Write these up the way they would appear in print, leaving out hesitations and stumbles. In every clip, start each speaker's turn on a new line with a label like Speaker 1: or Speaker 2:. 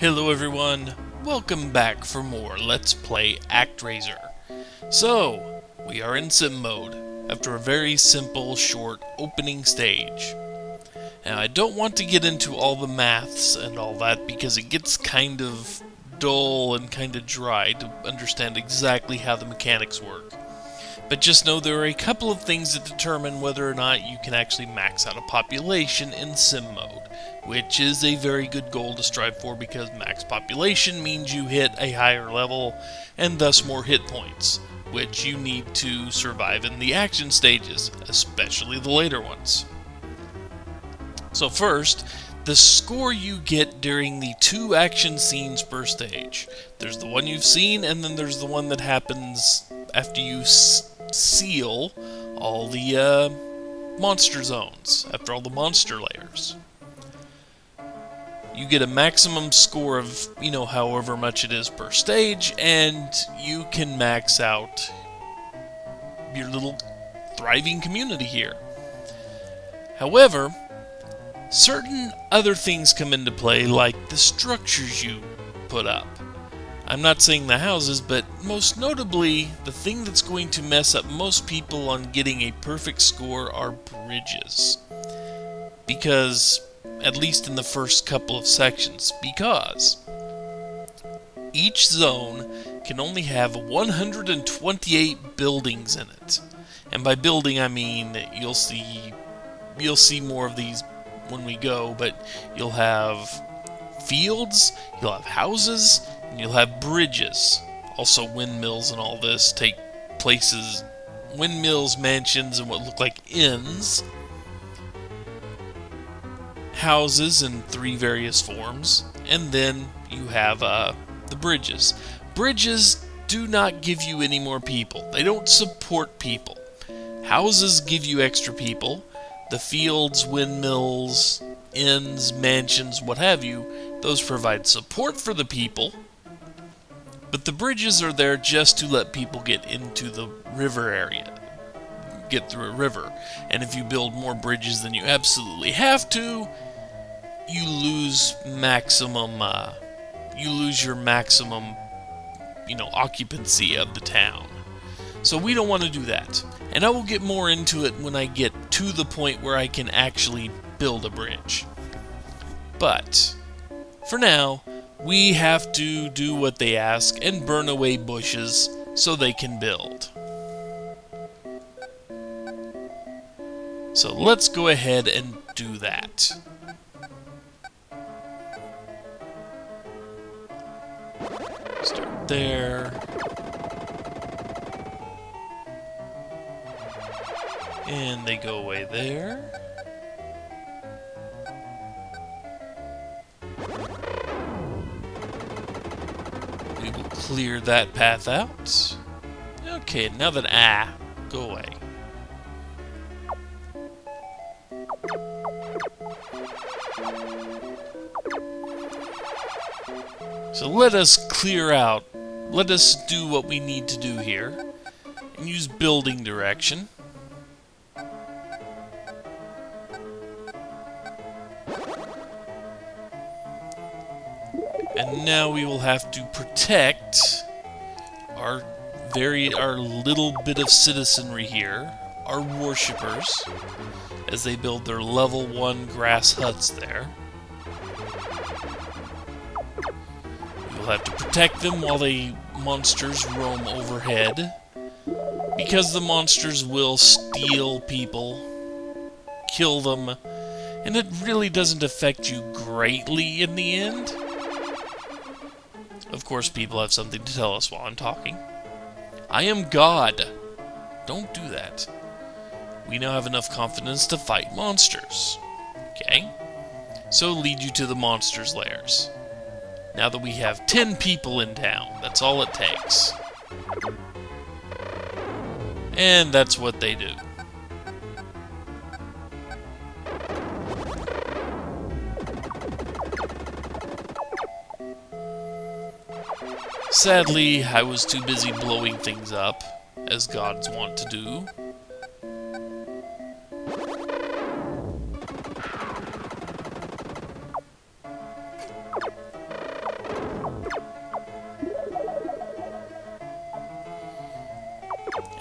Speaker 1: Hello everyone, welcome back for more Let's Play Actraiser. So, we are in sim mode, after a very simple, short opening stage. Now I don't want to get into all the maths and all that because it gets kind of dull and kind of dry to understand exactly how the mechanics work. But just know there are a couple of things that determine whether or not you can actually max out a population in sim mode, which is a very good goal to strive for because max population means you hit a higher level and thus more hit points, which you need to survive in the action stages, especially the later ones. So first, the score you get during the 2 action scenes per stage. There's the one you've seen, and then there's the one that happens after you seal all the monster zones, after all the monster layers. You get a maximum score of, however much it is per stage, and you can max out your little thriving community here. However, certain other things come into play, like the structures you put up. I'm not saying the houses, but most notably, the thing that's going to mess up most people on getting a perfect score are bridges. Because, at least in the first couple of sections, because each zone can only have 128 buildings in it. And by building, I mean you'll see more of these when we go, but you'll have fields, you'll have houses, and you'll have bridges. Also windmills and all this take places, windmills, mansions, and what look like inns. Houses in 3 various forms, and then you have the bridges. Bridges do not give you any more people. They don't support people. Houses give you extra people. The fields, windmills, inns, mansions, what have you, those provide support for the people. But the bridges are there just to let people get into the river area, get through a river. And if you build more bridges than you absolutely have to, you lose your maximum, occupancy of the town. So we don't want to do that. And I will get more into it when I get to the point where I can actually build a bridge. But, for now, we have to do what they ask and burn away bushes so they can build. So let's go ahead and do that. Start there. And they go away there. We will clear that path out. Okay, now that go away. So let us clear out. Let us do what we need to do here. And use building direction. And now we will have to protect our little bit of citizenry here, our worshippers, as they build their level 1 grass huts there. We will have to protect them while the monsters roam overhead, because the monsters will steal people, kill them, and it really doesn't affect you greatly in the end. Of course, people have something to tell us while I'm talking. I am God. Don't do that. We now have enough confidence to fight monsters. Okay? So lead you to the monsters' lairs. Now that we have 10 people in town, that's all it takes. And that's what they do. Sadly, I was too busy blowing things up, as gods want to do.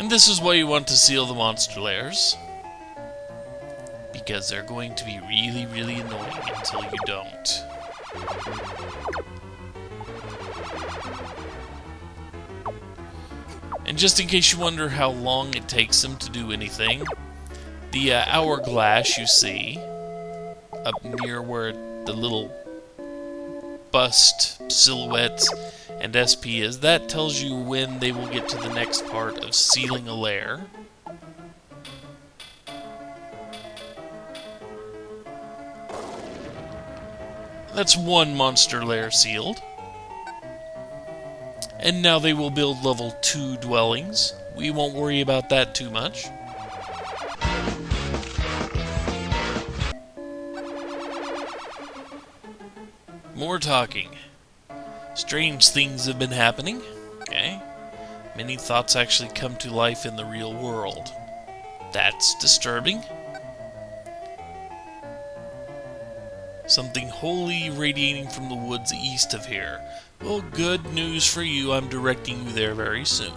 Speaker 1: And this is why you want to seal the monster lairs, because they're going to be really, really annoying until you don't. And just in case you wonder how long it takes them to do anything, the hourglass you see up near where the little bust, silhouette, and SP is, that tells you when they will get to the next part of sealing a lair. That's one monster lair sealed. And now they will build level 2 dwellings. We won't worry about that too much. More talking. Strange things have been happening. Okay. Many thoughts actually come to life in the real world. That's disturbing. Something wholly radiating from the woods east of here. Well, good news for you, I'm directing you there very soon.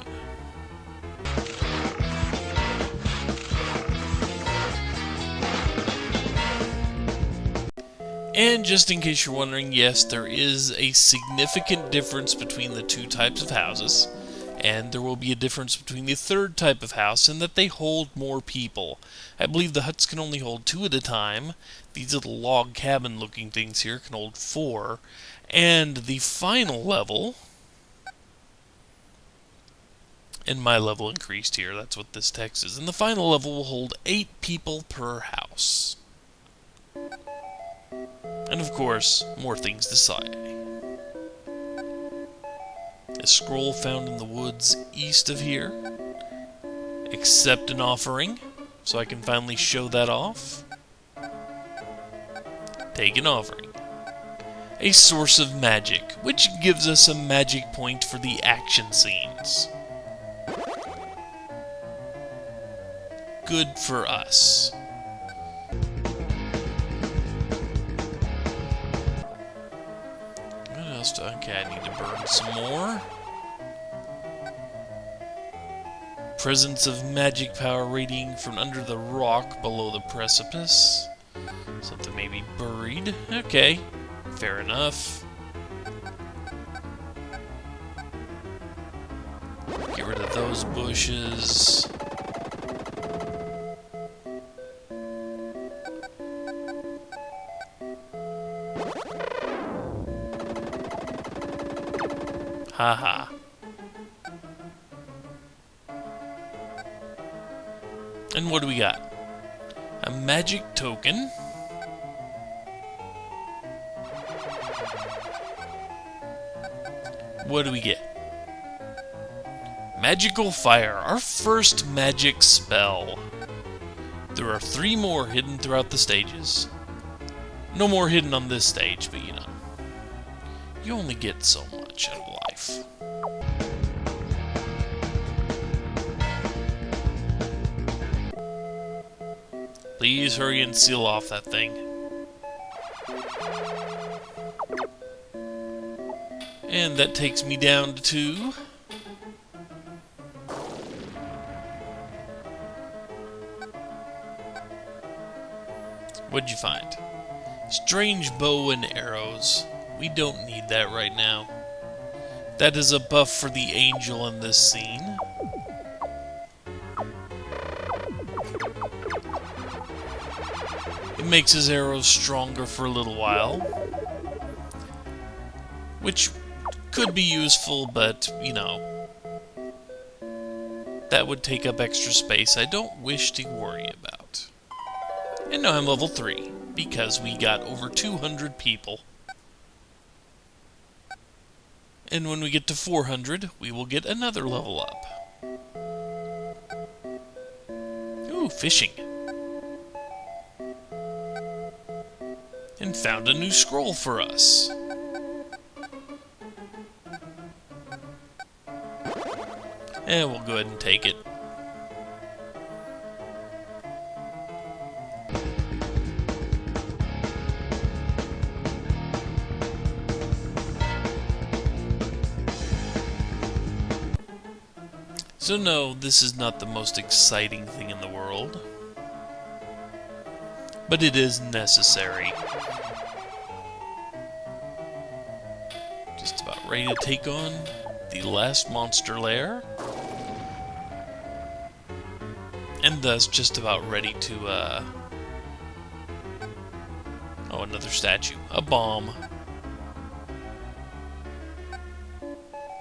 Speaker 1: And just in case you're wondering, yes, there is a significant difference between the two types of houses, and there will be a difference between the third type of house in that they hold more people. I believe the huts can only hold 2 at a time. These little log cabin looking things here can hold 4. And the final level, and my level increased here, that's what this text is, and the final level will hold 8 people per house. And of course, more things to say. A scroll found in the woods east of here. Accept an offering, so I can finally show that off. Take an offering. A source of magic, which gives us a magic point for the action scenes. Good for us. What else do okay, I need to burn some more. Presence of magic power radiating from under the rock below the precipice. Something may be buried. Okay, fair enough. Get rid of those bushes. Haha. And what do we got? A magic token. What do we get? Magical fire, our first magic spell. There are 3 more hidden throughout the stages. No more hidden on this stage, but you know, you only get so much out of life. Please hurry and seal off that thing. And that takes me down to 2. What'd you find? Strange bow and arrows. We don't need that right now. That is a buff for the angel in this scene. It makes his arrows stronger for a little while, which could be useful, but, you know, that would take up extra space I don't wish to worry about. And now I'm level 3, because we got over 200 people. And when we get to 400, we will get another level up. Ooh, fishing. And found a new scroll for us. And we'll go ahead and take it. So no, this is not the most exciting thing in the world, but it is necessary. Just about ready to take on the last monster lair, and thus just about ready to, oh, another statue. A bomb.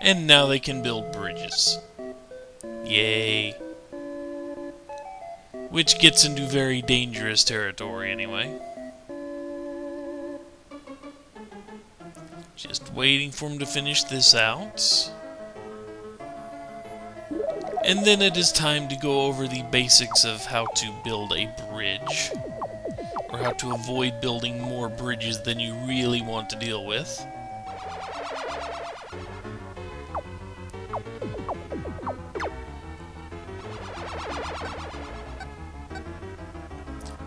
Speaker 1: And now they can build bridges. Yay. Which gets into very dangerous territory anyway. Just waiting for him to finish this out. And then it is time to go over the basics of how to build a bridge, or how to avoid building more bridges than you really want to deal with.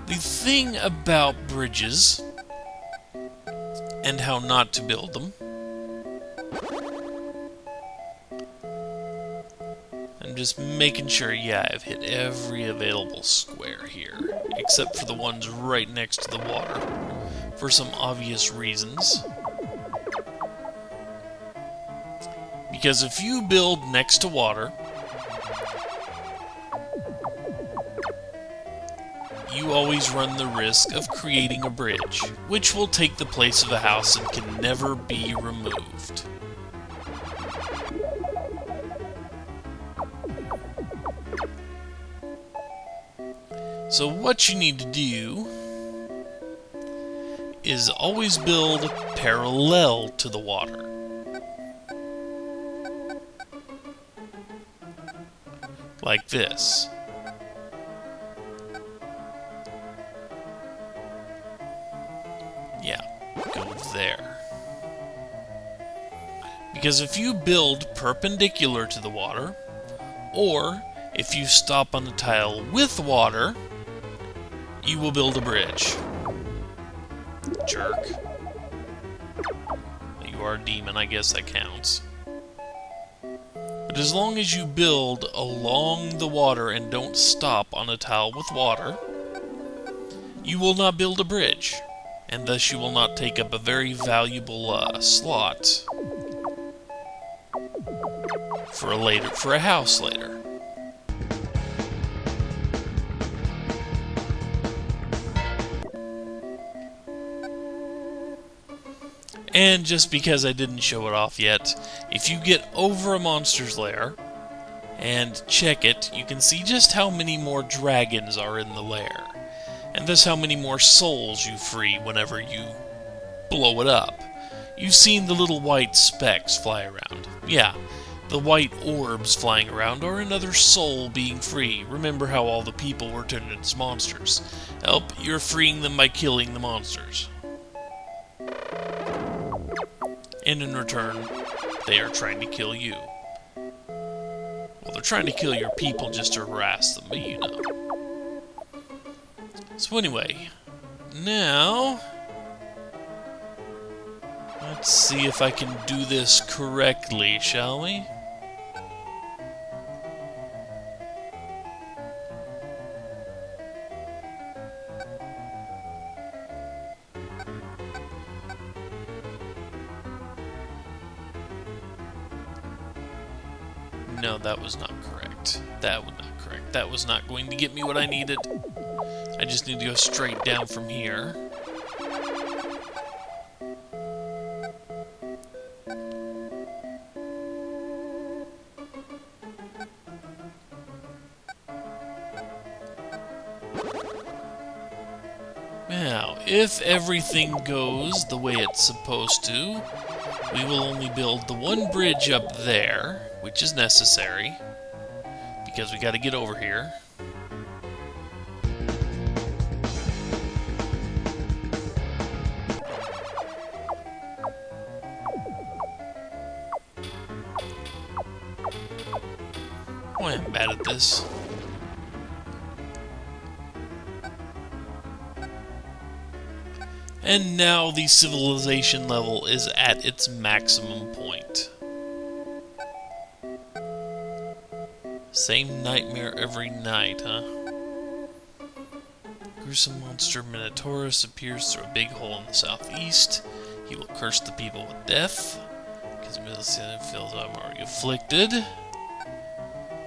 Speaker 1: The thing about bridges, and how not to build them, I'm just making sure, yeah, I've hit every available square here, except for the ones right next to the water, for some obvious reasons. Because if you build next to water, you always run the risk of creating a bridge, which will take the place of a house and can never be removed. So what you need to do is always build parallel to the water. Like this. Yeah, go there. Because if you build perpendicular to the water, or if you stop on a tile with water, you will build a bridge. Jerk. You are a demon, I guess that counts. But as long as you build along the water and don't stop on a tile with water, you will not build a bridge, and thus you will not take up a very valuable slot for a house later. And just because I didn't show it off yet, if you get over a monster's lair and check it, you can see just how many more dragons are in the lair, and thus how many more souls you free whenever you blow it up. You've seen the little white specks fly around. Yeah, the white orbs flying around are another soul being free. Remember how all the people were turned into monsters. Help, you're freeing them by killing the monsters. And in return, they are trying to kill you. Well, they're trying to kill your people just to harass them, but you know. So anyway, now, let's see if I can do this correctly, shall we? No, that was not correct. That was not correct. That was not going to get me what I needed. I just need to go straight down from here. Now, if everything goes the way it's supposed to, we will only build the one bridge up there, which is necessary, because we got to get over here. Boy, I'm bad at this. And now the civilization level is at its maximum point. Same nightmare every night, huh? Gruesome monster Taurus appears through a big hole in the southeast. He will curse the people with death, because it feels I'm already afflicted.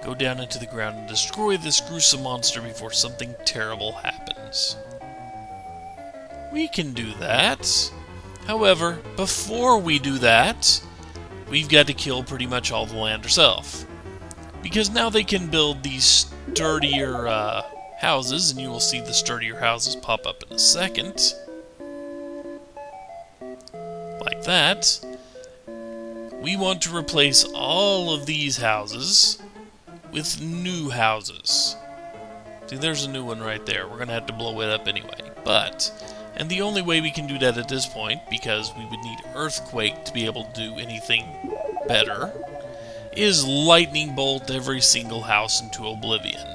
Speaker 1: Go down into the ground and destroy this gruesome monster before something terrible happens. We can do that. However, before we do that, we've got to kill pretty much all the land ourselves. Because now they can build these sturdier houses, and you will see the sturdier houses pop up in a second. Like that. We want to replace all of these houses with new houses. See, there's a new one right there. We're going to have to blow it up anyway. And the only way we can do that at this point, because we would need earthquake to be able to do anything better, is lightning bolt every single house into oblivion.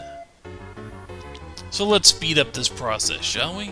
Speaker 1: So let's speed up this process, shall we?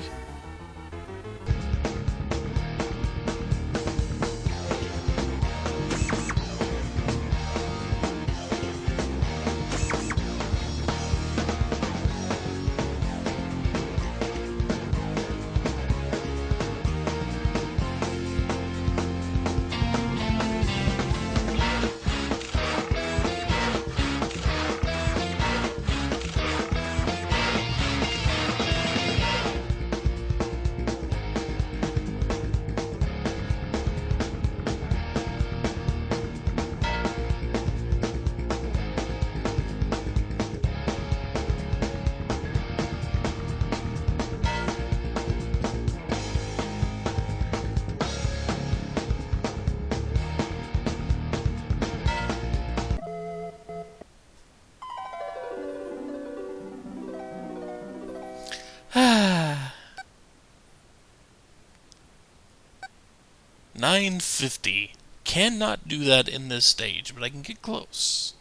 Speaker 1: Ah. 950. Cannot do that in this stage, but I can get close.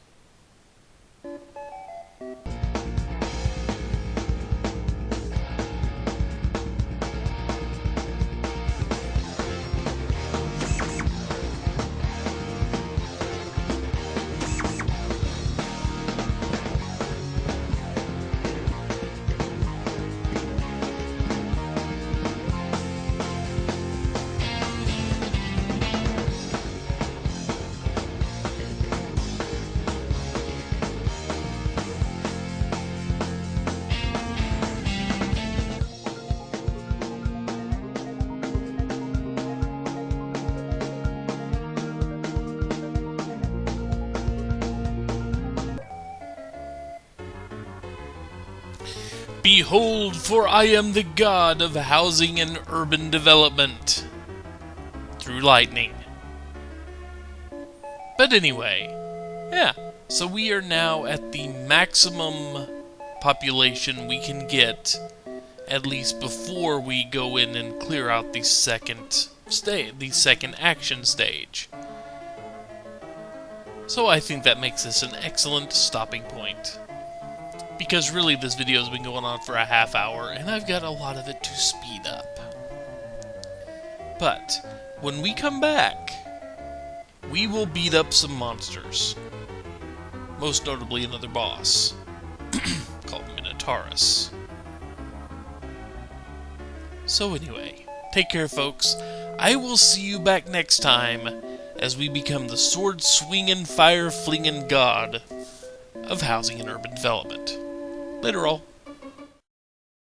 Speaker 1: Behold, for I am the god of housing and urban development. Through lightning. But anyway, yeah, so we are now at the maximum population we can get, at least before we go in and clear out the second action stage. So I think that makes this an excellent stopping point. Because really this video has been going on for a half hour, and I've got a lot of it to speed up. But when we come back, we will beat up some monsters. Most notably another boss, called Taurus. So anyway, take care folks. I will see you back next time as we become the sword-swinging, fire-flinging god of housing and urban development. Later all.